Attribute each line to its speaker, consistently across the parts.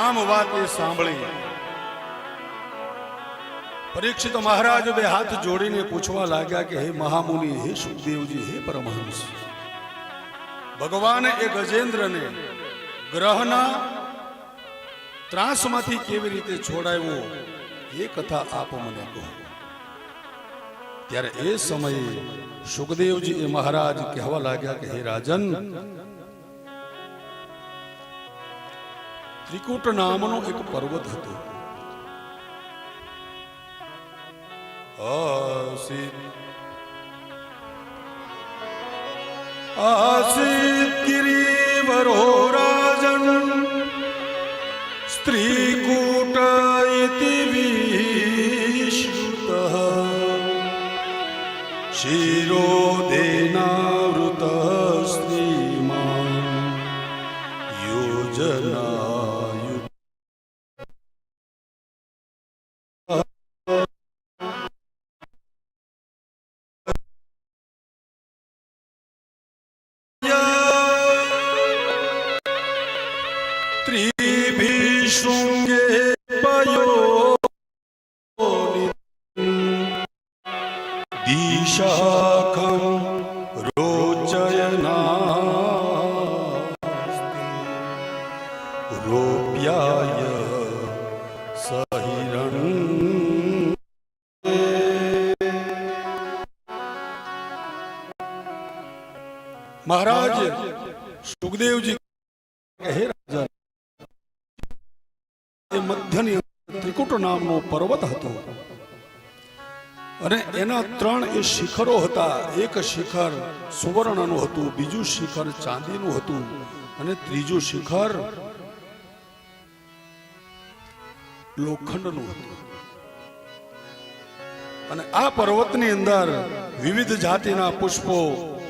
Speaker 1: આમ વાત એ સાંભળી પરીક્ષિત મહારાજ બે હાથ જોડીને પૂછવા લાગ્યા કે હે મહામુનિ, હે સુખદેવજી, હે પરમહંસ, ભગવાન એ ગજેન્દ્રને ગ્રહના ત્રાસમાંથી કેવી રીતે છોડાવ્યો એ કથા આપ મને કહો. ત્યારે એ સમયે સુખદેવજી એ મહારાજ કહેવા લાગ્યા કે હે રાજન, ત્રિકૂટ નામનો એક પર્વત હતો. આસિત ગિરિવરો રાજન સ્ત્રીકૂટ ઇતિ વિશ્રુતઃ શિરોદેનાવૃત શ્રીમાન યોજના ત્રિભિશૃંગે પયો દિશાખં રોચયના રોપ્યાય સહિરં. મહારાજ સુખદેવજી હે રાજા, મધ્યની ત્રિકૂટ નામનો પર્વત હતો અને એના ત્રણ એ શિખરો હતા. એક શિખર સુવર્ણનું હતું, બીજું શિખર ચાંદીનું હતું અને ત્રીજું શિખર લોખંડનું હતું. અને આ પર્વતની અંદર વિવિધ જાતિના પુષ્પો,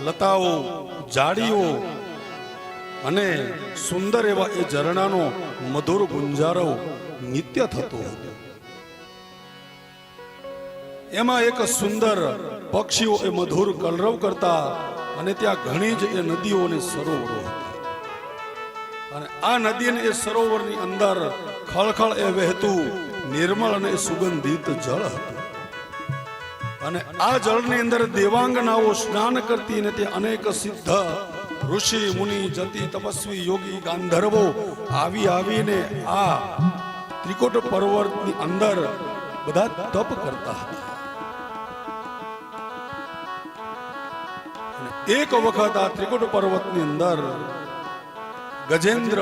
Speaker 1: લતાઓ, ઝાડીઓ અને સુંદર એવા એ ઝરણાનો મધુર ગુંજારો નિત્ય થતો હતો. એમાં એક સુંદર પક્ષીઓ એ મધુર કલરવ કરતા અને ત્યાં ઘણી જ એ નદીઓ અને સરોવરો હતા. અને આ નદી અને એ સરોવરની અંદર ખળખળ એ વહેતું નિર્મળ અને સુગંધિત જળ હતું. અને આ જળની અંદર દેવાંગનાઓ સ્નાન કરતી અને તે અનેક સિદ્ધ ઋષિ મુનિ જતિ તપસ્વી યોગી ગાંધર્વો આવીને આ ત્રિકૂટ પર્વતની અંદર બધા તપ કરતા હતા. એક વખત આ ત્રિકૂટ પર્વતની અંદર ગજેન્દ્ર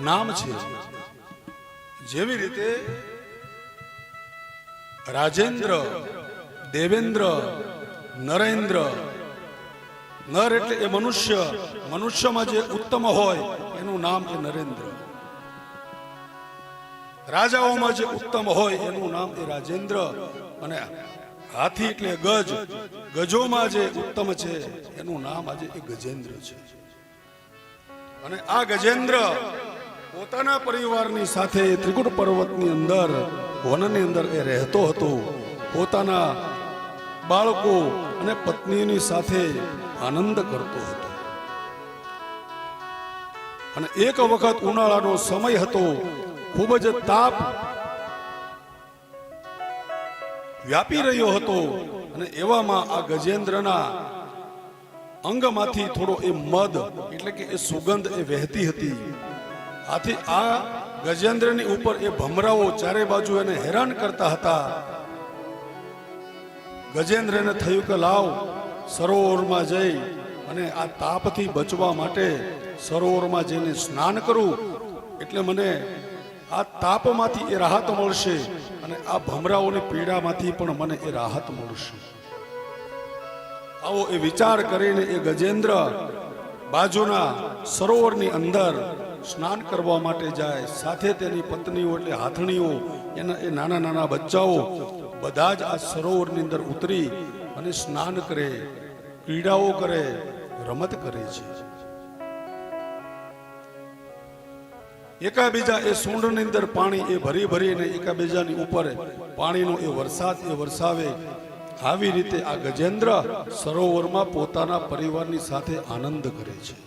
Speaker 1: નામ છે. જેવી રીતે રાજેન્દ્ર, દેવેન્દ્ર, નરેન્દ્ર. નર એટલે એ મનુષ્ય, મનુષ્યમાં જે ઉત્તમ હોય એનું નામ એ નરેન્દ્ર. રાજાઓમાં જે ઉત્તમ હોય એનું નામ એ રાજેન્દ્ર. અને હાથી એટલે ગજ, ગજોમાં જે ઉત્તમ છે એનું નામ આજે એ ગજેન્દ્ર છે. અને આ ગજેન્દ્ર પોતાના પરિવારની સાથે ત્રિકૂટ પર્વતની અંદર વનની અંદર એ રહેતો હતો. પોતાના બાળકો અને પત્નીની સાથે આનંદ કરતો હતો. અને એક વખત ઉનાળાનો સમય હતો, ખૂબ જ તાપ વ્યાપી રહ્યો હતો. અને એવામાં આ ગજેન્દ્રના અંગમાંથી થોડો એ મદ એટલે કે એ સુગંધ એ વહેતી હતી. આથી આ ગજેન્દ્રની ઉપર એ ભમરાઓ ચારે બાજુ એને હેરાન કરતા હતા. ગજેન્દ્રને થયું કે લાવ સરોવરમાં જઈ અને આ તાપથી બચવા માટે સરોવરમાં જઈને સ્નાન કરું, એટલે મને આ તાપમાંથી એ રાહત મળશે અને આ ભમરાઓની પીડામાંથી પણ મને એ રાહત મળશે. આવો એ વિચાર કરીને એ ગજેન્દ્ર બાજુના સરોવરની અંદર સ્નાન કરવા માટે જાય. સાથે તેની પત્નીઓ એટલે હાથણીઓ, એના એ નાના નાના બચ્ચાઓ બધા જ આ સરોવરની અંદર ઉતરી અને સ્નાન કરે, ક્રીડાઓ કરે, રમત કરે છે. એકાબીજા એ સૂંઢની અંદર પાણી એ ભરી ભરીને એકાબીજાની ઉપર પાણીનો એ વરસાદ એ વરસાવે. આવી રીતે આ ગજેન્દ્ર સરોવરમાં પોતાના પરિવારની સાથે આનંદ કરે છે.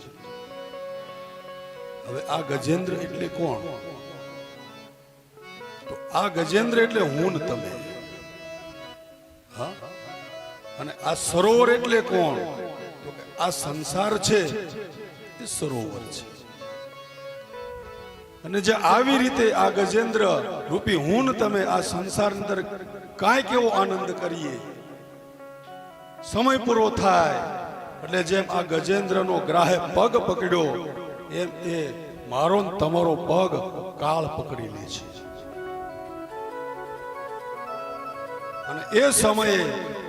Speaker 1: હવે આ ગજેન્દ્ર એટલે કોણ? તો આ ગજેન્દ્ર એટલે હું ને તમે. હા, અને આ સરોવર એટલે કોણ? તો કે આ સંસાર છે એ સરોવર છે. અને જે આવી રીતે આ ગજેન્દ્ર રૂપી હું ને તમે આ સંસાર અંદર કાંઈક એવો આનંદ કરીએ, સમય પૂરો થાય એટલે જેમ આ ગજેન્દ્રનો ગ્રાહે પગ પકડ્યો એમ એ મારો ને તમારો પગ કાળ પકડી લે છે. અને એ સમયે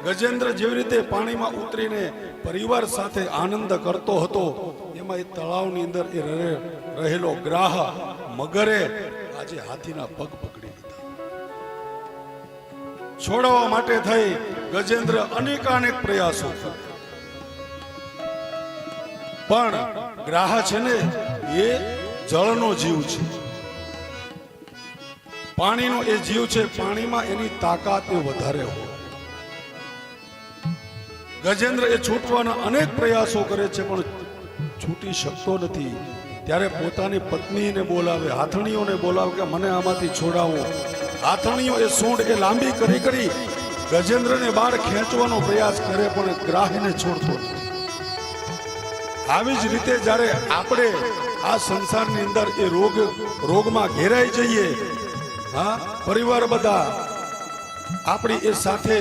Speaker 1: ગજેન્દ્ર જેવી રીતે પાણીમાં ઉતરીને પરિવાર સાથે આનંદ કરતો હતો, એમાં એ તળાવની અંદર એ રહેલો ગ્રાહ મગરે આજે હાથીના પગ પકડી લીધા. છોડાવવા માટે થઈ ગજેન્દ્ર અનેકાનેક પ્રયાસો કર્યા, પણ ગ્રાહ છે ને એ જળનો જીવ છે, પાણીનો એ જીવ છે. પાણીમાં એની તાકાત એ વધારે હોય. ગજેન્દ્ર એ છૂટવાના અનેક પ્રયાસો કરે છે પણ છૂટી શકતો નથી. ત્યારે પોતાની પત્નીને બોલાવે, હાથણીઓને બોલાવે કે મને આમાંથી છોડાવો. હાથણીઓ એ સૂંઢ એ લાંબી કરી કરી ગજેન્દ્રને બહાર ખેંચવાનો પ્રયાસ કરે પણ ગ્રાહીને છોડતો નથી. આવી જ રીતે જ્યારે આપણે આ સંસારની અંદર એ રોગમાં ઘેરાઈ જઈએ, હા, પરિવાર બધા આપણી એ સાથે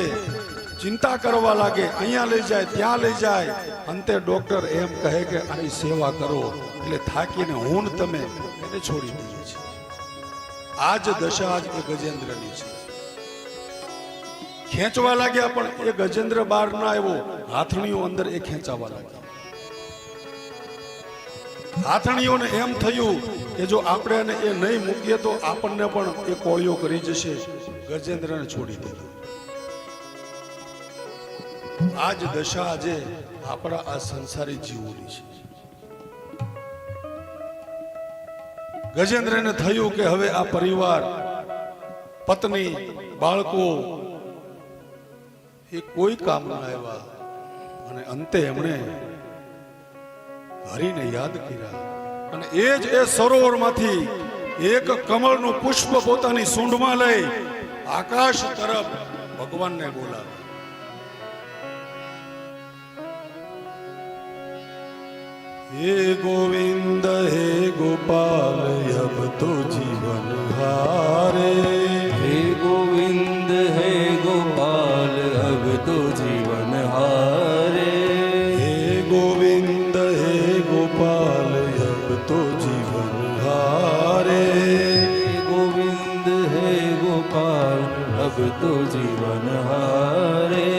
Speaker 1: ચિંતા કરવા લાગે, અહીંયા લઈ જાય ત્યાં લઈ જાય, અંતે ડોક્ટર એમ કહે કે આની સેવા કરો, એટલે થાકીને હું ને તમે એને છોડી દઈએ છીએ. આ જ દશા જ એ ગજેન્દ્રની છે. ખેંચવા લાગ્યા પણ એ ગજેન્દ્ર બહાર ના આવ્યો, હાથણીઓ અંદર એ ખેંચાવા લાગ્યા. હાથણીઓને એમ થયું કે જો આપણે એને એ નહીં મૂકીએ તો આપણને પણ એ કોળીઓ કરી જશે. ગજેન્દ્રને છોડી દીધો. આ જ દશા આજે આપણા આ સંસારી જીવોની છે. ગજેન્દ્રને થયું કે હવે આ પરિવાર, પત્ની, બાળકો એ કોઈ કામ ના આવ્યા, અને અંતે એમણે હરિને યાદ કર્યા. અને એ જ એ સરોવરમાંથી એક કમળનું પુષ્પ પોતાની સૂંઢમાં લઈ આકાશ તરફ ભગવાનને બોલાવે. हे गोविंद हे गोपाल अब तो जीवन हारे.
Speaker 2: हे गोविंद हे गोपाल अब तो जीवन हारे.
Speaker 1: हे गोविंद हे गोपाल अब तो जीवन हारे.
Speaker 2: गोविंद हे गोपाल अब तो जीवन हारे.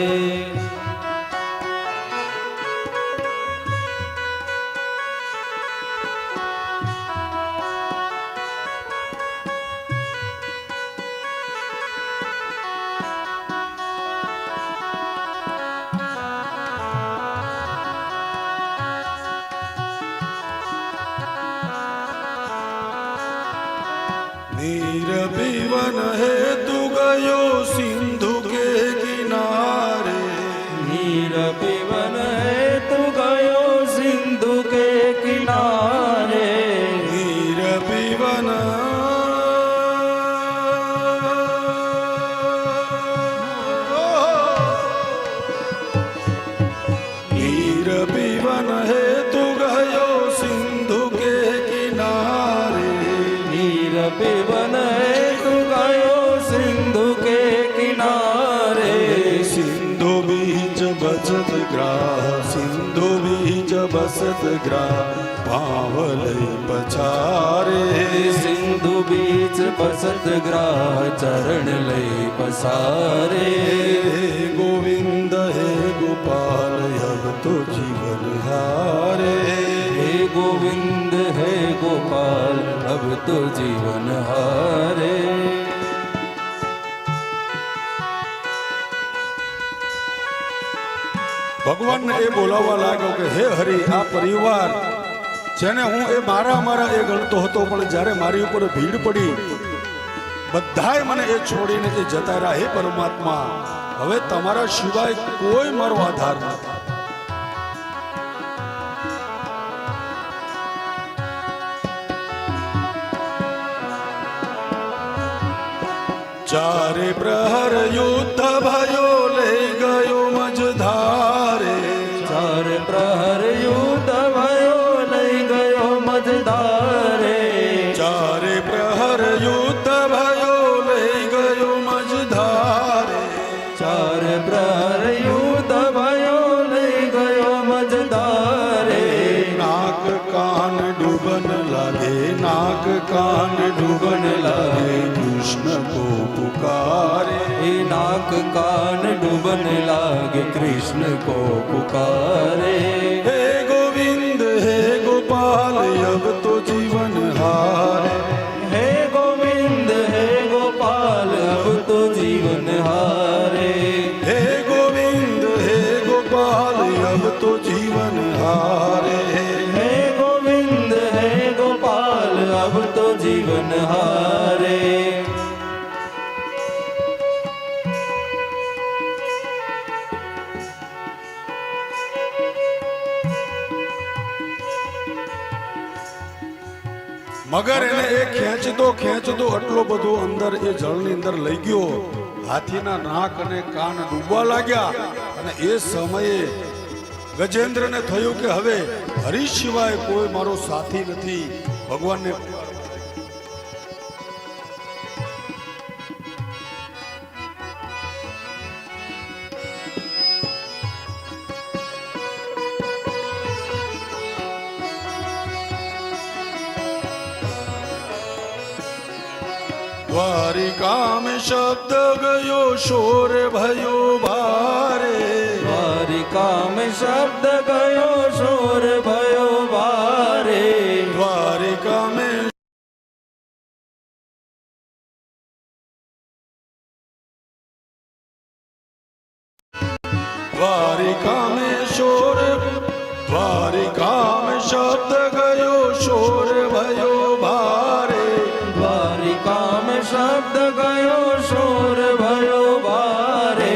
Speaker 1: नीर पीवन हेतु गयो सिंधु के किनारे.
Speaker 2: नीर पीवन हेतु गयो सिंधु के किनारे.
Speaker 1: नीर पीवन नीर पीवन हेतु गयो सिंधु के किनारे.
Speaker 2: नीर पीवन हेतु गयो सिंधु के किनारे.
Speaker 1: सिंधु बीच बसत ग्राह, सिंधु बीच बसत ग्राह, पावलई पछारे.
Speaker 2: सिंधु बीच बसत ग्राह चरण लई पसारे.
Speaker 1: हे गोविंद हे गोपाल अब तो जीवन हारे.
Speaker 2: हे गोविंद हे गोपाल अब तो जीवन हारे.
Speaker 1: ભગવાનને એ બોલાવવા લાગ્યો કે હે હરિ, આ પરિવાર જેને હું એ મારા એ ગણતો હતો, પણ જ્યારે મારી ઉપર ભીડ પડી બધાય મને એ છોડીને એ જતા રહ્યા. હે પરમાત્મા, હવે તમારા સિવાય કોઈ મારો આધાર નથી. ચારે પ્રહર યુદ્ધ ભયો લઈ ગયો મજધારે
Speaker 2: ચાર પ્રહર યુદ્ધ ભયો લઈ ગયો મજધારે
Speaker 1: ચારે પ્રહર યુદ્ધ ભયો લઈ ગયો મજધારે
Speaker 2: ચાર પ્રહર યુદ્ધ ભયો લઈ ગયો મજધારે
Speaker 1: નાક કાન ડૂબન લાગે નાક કાન ડૂબન લાગે કૃષ્ણ કો પુકારે
Speaker 2: એ નાક કાન ડૂબન લાગે કૃષ્ણ કો પુકારે
Speaker 1: હે ગોવિંદ હે ગોપાલ અબ તો જીવન હારે
Speaker 2: હે ગોવિંદ હે ગોપાલ અબ તો જીવન હારે
Speaker 1: હે ગોવિંદ હે ગોપાલ અબ તો જીવન હારે
Speaker 2: હે ગોવિંદ હે ગોપાલ અબ તો જીવન હારે
Speaker 1: મગર એને એ ખેંચતો આટલો બધો અંદર એ જળની અંદર લઈ ગયો હાથીના નાક અને કાન ડૂબવા લાગ્યા અને એ સમયે ગજેન્દ્રને થયું કે હવે હરી સિવાય કોઈ મારો સાથી નથી ભગવાનને દ્વારિકા में શબ્દ ગયો શોર ભયો ભારે
Speaker 2: દ્વારિકા में શબ્દ ગયો શોર ભયો ભારે
Speaker 1: દ્વારિકા में દ્વારિકા में શોર દ્વારિકા में શબ્દ ગયો શોર ભયો ભારે
Speaker 2: દ્વારિકા में શબ્દ ગયો શોર ભયો ભારે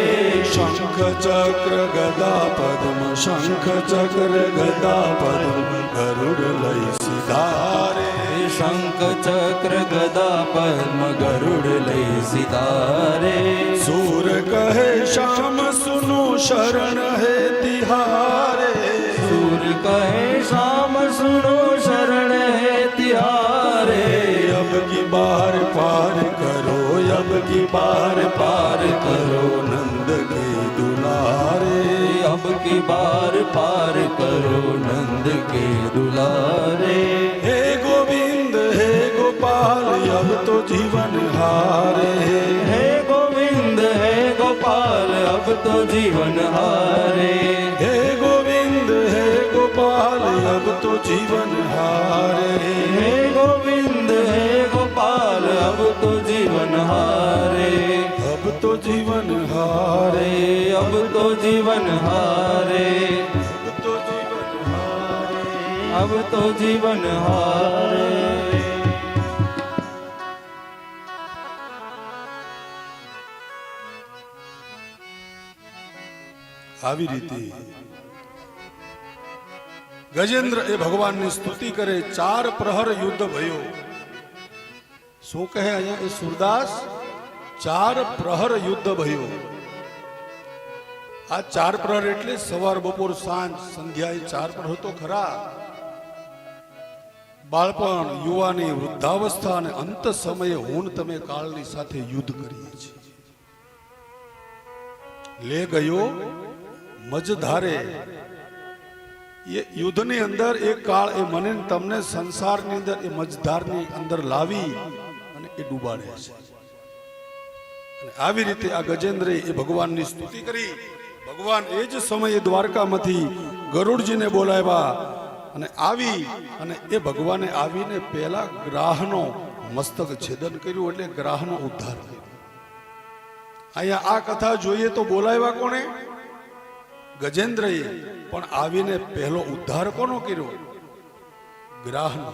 Speaker 1: શંખ ચક્ર ગદા પદ્મ શંખ ચક્ર ગદા પદ્મ ગરુડ લઈ સિધારે
Speaker 2: શંખ ચક્ર ગદા પદ્મ ગરુડ લઈ સિતારે
Speaker 1: सूर कहे श्याम सुनो शरण है तिहारे
Speaker 2: सूर कहे शाम सुनो शरण है तिहारे
Speaker 1: अब की बार पार करो अब की बार पार करो नंद के दुलारे
Speaker 2: अब की बार पार करो नंद के दुलारे
Speaker 1: हे गोविंद हे गोपाल अब तो जीवन हारे
Speaker 2: हे गोविंद हे गोपाल अब तो जीवन हारे
Speaker 1: हे गोविंद हे गोपाल अब तो जीवन हारे
Speaker 2: हे गोविंद हे गोपाल अब तो जीवन हारे
Speaker 1: अब तो जीवन हारे
Speaker 2: अब तो जीवन हारे
Speaker 1: अब तो जीवन हारे
Speaker 2: अब तो जीवन हारे
Speaker 1: આવી રીતે ગજેન્દ્ર એ ભગવાનની સ્તુતિ કરે ચાર પ્રહર યુદ્ધ ભયો શું કહે અહીંયા એ સુરદાસ ચાર પ્રહર યુદ્ધ ભયો આ ચાર પ્રહર એટલે સવાર બપોર સાંજ સંધ્યાએ ચાર પ્રહર તો ખરા બાળપણ યુવાની વૃદ્ધાવસ્થા અને અંત સમયે હું તમે કાળની સાથે યુદ્ધ કરીએ છીએ લે ગયો મજધારે એ યુદ્ધની અંદર એક કાળ એ મને ને તમને સંસારની અંદર એ મજધારની અંદર લાવી અને એ ડૂબાડે છે અને આવી રીતે આ ગજેન્દ્રે એ ભગવાનની સ્તુતિ કરી ભગવાન એ જ સમયે દ્વારકામાંથી ગરુડજીને બોલાવ્યા અને આવી અને એ ભગવાને આવીને પહેલા ગ્રાહનો મસ્તક છેદન કર્યું એટલે ગ્રાહનો ઉદ્ધાર કર્યો અહીંયા આ કથા જોઈએ તો બોલાવ્યા કોણે ગજેન્દ્રએ પણ આવીને પહેલો ઉદ્ધાર કોનો કર્યો ગ્રાહનો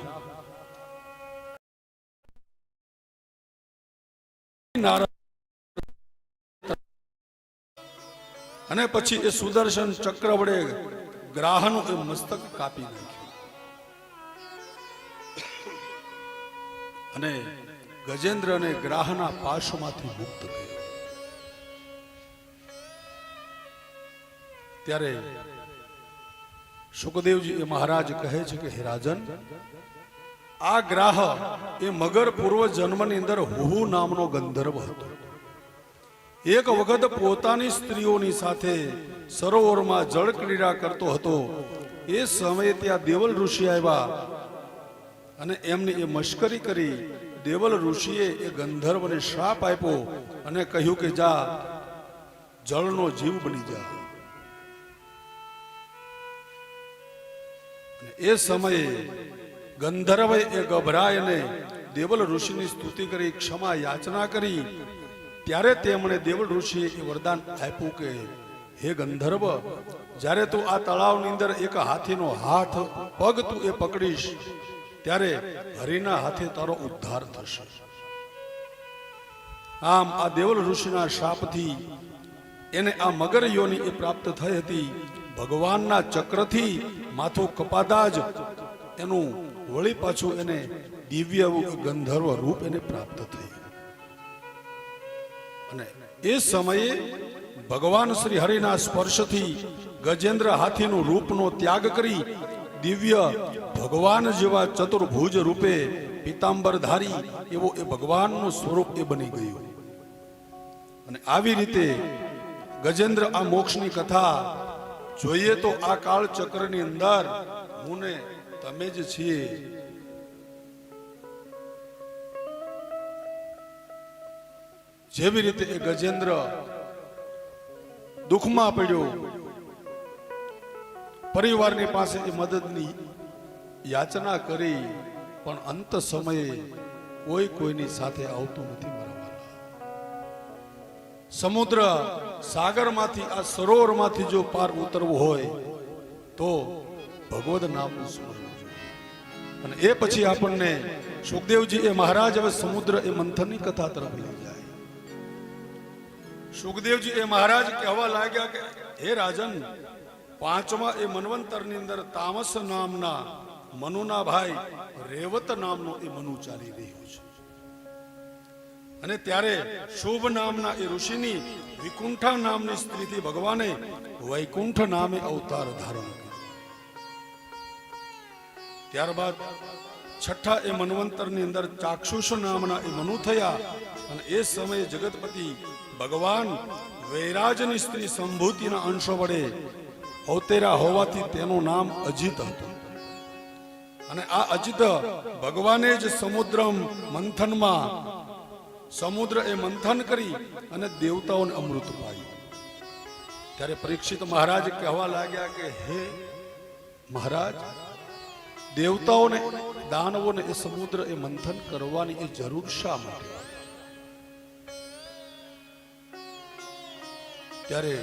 Speaker 1: અને પછી એ સુદર્શન ચક્ર વડે ગ્રાહનું એ મસ્તક કાપી નાખ્યું અને ગજેન્દ્રને ગ્રાહના પાશમાંથી મુક્ત કર્યો. ત્યારે સુખદેવજી એ મહારાજ કહે છે કે હે રાજન, આ ગ્રાહ એ મગર પૂર્વ જન્મની અંદર હુહુ નામનો ગંધર્વ હતો. એક વખત પોતાની સ્ત્રીઓની સાથે સરોવરમાં જળ ક્રીડા કરતો હતો. એ સમયે ત્યાં દેવલ ઋષિ આવ્યા અને એમની એ મશ્કરી કરી. દેવલ ઋષિએ એ ગંધર્વને શ્રાપ આપ્યો અને કહ્યું કે જા, જળનો જીવ બની જા. એ સમયે ગંધર્વે એ ગભરાય અને દેવલ ઋષિની સ્તુતિ કરી, ક્ષમા યાચના કરી. ત્યારે તેમણે દેવલ ઋષિએ એ વરદાન આપ્યું કે હે ગંધર્વ, જ્યારે તું આ તળાવની અંદર એક હાથીનો હાથ પગ તું એ પકડીશ ત્યારે હરિના હાથે તારો ઉદ્ધાર થશે. આમ આ દેવલ ઋષિના શાપથી એને આ મગર યોની એ પ્રાપ્ત થઈ હતી. ભગવાનના ચક્રથી માથું કપાતા જ એનું વળી પાછું એને દિવ્ય ગંધર્વ રૂપ એને પ્રાપ્ત થઈ. અને એ સમયે ભગવાન શ્રી હરિના સ્પર્શથી ગજેન્દ્ર હાથીનું રૂપનો ત્યાગ કરી દિવ્ય ભગવાન જેવા ચતુર્ભુજ રૂપે પીતાંબરધારી એવો એ ભગવાનનું સ્વરૂપ એ બની ગયું. અને આવી રીતે ગજેન્દ્ર આ મોક્ષની કથા જોઈએ તો આ કાળ ચક્રની અંદર હું ને તમે જ છીએ. જેવી રીતે એ ગજેન્દ્ર દુઃખમાં પડ્યો, પરિવારની પાસે એ મદદની યાચના કરી, પણ અંત સમયે કોઈ કોઈની સાથે આવતું નથી. સમુદ્ર સાગરમાંથી આ સરોવરમાંથી જો પાર ઉતરવું હોય તો ભગવદ નામનું સ્મરણ જોઈએ. અને એ પછી આપણને સુખદેવજી એ મહારાજ હવે સમુદ્ર એ મંથનની કથા તરફ લઈ જાય. સુખદેવજી એ મહારાજ કહેવા લાગ્યા કે હે રાજન, પાંચમા એ મન્વંતરની અંદર તામસ નામના મનુના ભાઈ રેવત નામનો એ મનુ ચાલી રહ્યો છે. અને ત્યારે શુભ નામના એ ઋષિની વિકુંઠા નામની સ્ત્રીથી ભગવાને વૈકુંઠ નામે અવતાર ધારણ કર્યો. ત્યારબાદ છઠ્ઠા એ મન્વંતરની અંદર ચાક્ષુષ નામના એ મનુ થયા. અને એ સમયે જગતપતિ ભગવાન વૈરાજની સ્ત્રી સંભૂતિના અંશો વડે અવતર્યા હોવાથી તેનું નામ અજિત હતું. અને આ અજિત ભગવાને જ સમુદ્રમ મંથનમાં સમુદ્ર એ મંથન કરી અને દેવતાઓને અમૃત પાયું. ત્યારે પરીક્ષિત મહારાજ કહેવા લાગ્યા કે હે મહારાજ, દેવતાઓને દાનવોને એ સમુદ્ર એ મંથન કરવાની એ જરૂર શા માટે? ત્યારે